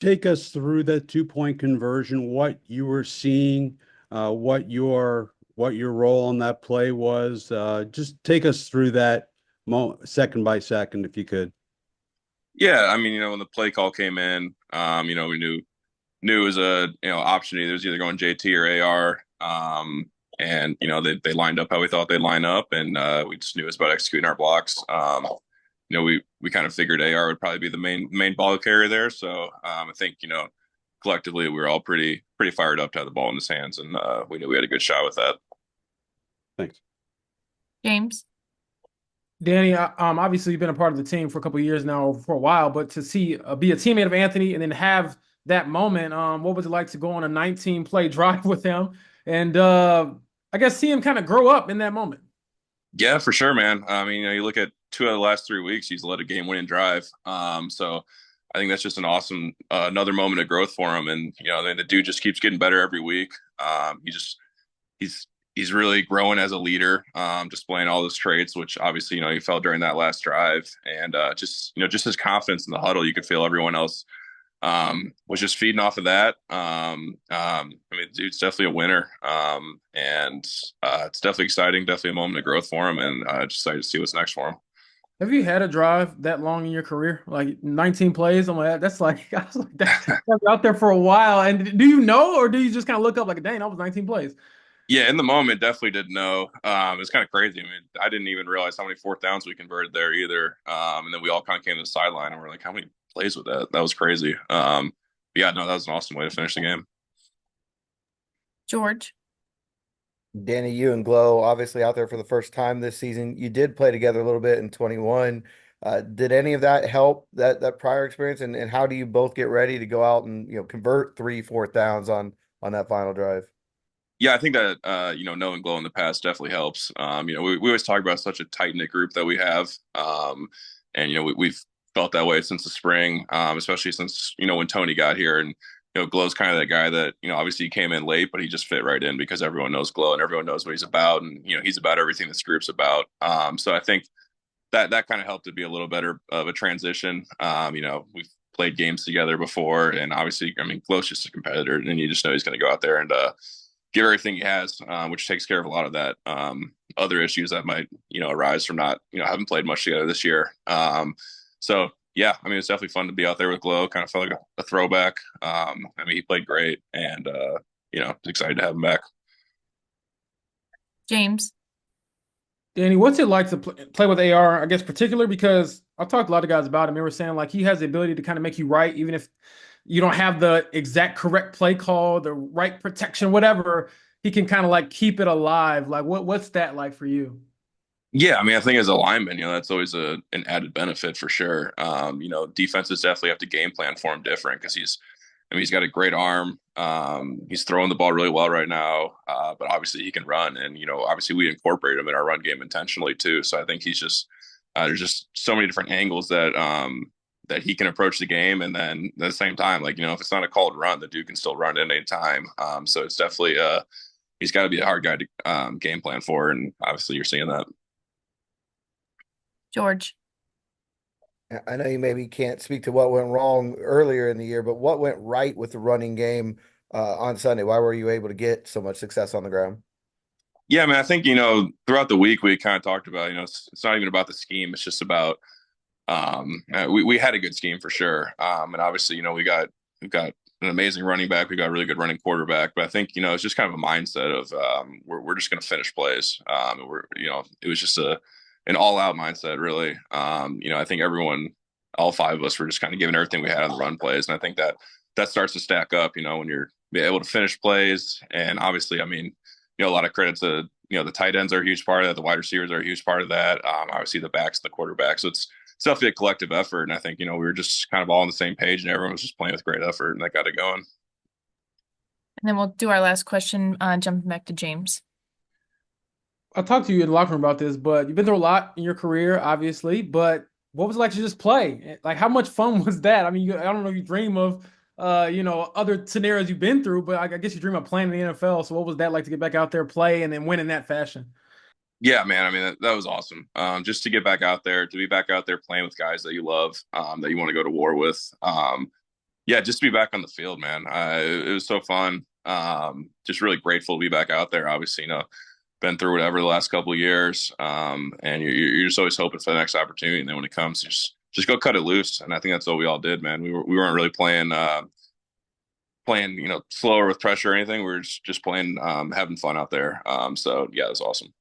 take us through that 2-point conversion, what you were seeing, what your role on that play was. Just take us through that second by second, if you could. Yeah, I mean, when the play call came in, we knew it was a option. Either it was either going JT or AR. And they lined up how we thought they'd line up, and we just knew it was about executing our blocks. We kind of figured AR would probably be the main ball carrier there. So I think collectively we were all pretty fired up to have the ball in his hands, and we knew we had a good shot with that. Thanks. James. Danny, obviously you've been a part of the team for a couple of years now, for a while, but to see be a teammate of Anthony and then have that moment, what was it like to go on a 19 play drive with him and I guess see him kind of grow up in that moment? Yeah, for sure, man. I mean, you look at 2 out of the last 3 weeks, he's led a game-winning drive. So I think that's just an awesome another moment of growth for him. And the dude just keeps getting better every week. He's he's really growing as a leader, displaying all those traits, which obviously he felt during that last drive, and just his confidence in the huddle, you could feel everyone else was just feeding off of that. I mean, dude's definitely a winner, and it's definitely exciting, definitely a moment of growth for him, and just excited to see what's next for him. Have you had a drive that long in your career? Like 19 plays? I'm like, that's like, I was like, that's out there for a while. And do you know, or do you just kind of look up like, dang, that was 19 plays? Yeah, in the moment, definitely didn't know. It's kind of crazy. I mean, I didn't even realize how many fourth downs we converted there either. And then we all kind of came to the sideline and we're like, how many plays with that? That was crazy. But yeah, no, that was an awesome way to finish the game. George. Danny, you and Glow obviously out there for the first time this season. You did play together a little bit in 21. Did any of that help that prior experience? And how do you both get ready to go out and convert three, fourth downs on that final drive? Yeah, I think that knowing Glow in the past definitely helps. We always talk about such a tight knit group that we have, and we've felt that way since the spring, especially since when Tony got here, and Glow's kind of that guy that obviously he came in late, but he just fit right in because everyone knows Glow and everyone knows what he's about, and he's about everything this group's about. So I think that kind of helped to be a little better of a transition. We've played games together before, and obviously, I mean, Glow's just a competitor, and you just know he's going to go out there and give everything he has, which takes care of a lot of that other issues that might arise from not having played much together this year. So yeah, I mean it's definitely fun to be out there with Glow. Kind of felt like a throwback. I mean he played great, and excited to have him back. James. Danny, what's it like to play with AR? I guess particular because I've talked to a lot of guys about him. They were saying like he has the ability to kind of make you right, even if you don't have the exact correct play call, the right protection, whatever. He can kind of like keep it alive. Like what's that like for you? Yeah, I mean, I think as a lineman, that's always an added benefit for sure. Defenses definitely have to game plan for him different because he's got a great arm. He's throwing the ball really well right now, but obviously he can run, and obviously we incorporate him in our run game intentionally too. So I think he's just there's just so many different angles that he can approach the game, and then at the same time, like if it's not a called run, the dude can still run at any time. So it's definitely he's got to be a hard guy to game plan for, and obviously you're seeing that. George. I know you maybe can't speak to what went wrong earlier in the year, but what went right with the running game on Sunday? Why were you able to get so much success on the ground? Yeah, I mean, I think throughout the week we kind of talked about it's not even about the scheme; it's just about we had a good scheme for sure, and obviously we've got an amazing running back, we got a really good running quarterback, but I think it's just kind of a mindset of we're just going to finish plays. It was just an all out mindset really. I think all five of us were just kind of giving everything we had on the run plays, and I think that starts to stack up. When you're able to finish plays, and obviously, I mean, a lot of credit to the tight ends are a huge part of that, the wide receivers are a huge part of that. Obviously, the backs, the quarterback. So it's definitely a collective effort, and I think we were just kind of all on the same page, and everyone was just playing with great effort, and that got it going. And then we'll do our last question, jumping back to James. I talked to you in the locker room about this, but you've been through a lot in your career, obviously. But what was it like to just play? Like, how much fun was that? I mean, I don't know if you dream of, other scenarios you've been through, but I guess you dream of playing in the NFL. So, what was that like to get back out there, play, and then win in that fashion? Yeah, man. I mean, that was awesome. Just to get back out there, to be back out there playing with guys that you love, that you want to go to war with. Yeah, just to be back on the field, man. It was so fun. Just really grateful to be back out there. Obviously, been through whatever the last couple of years, and you're just always hoping for the next opportunity. And then when it comes, just go cut it loose. And I think that's what we all did, man. We weren't really playing slower with pressure or anything. We were just playing, having fun out there. So yeah, it was awesome.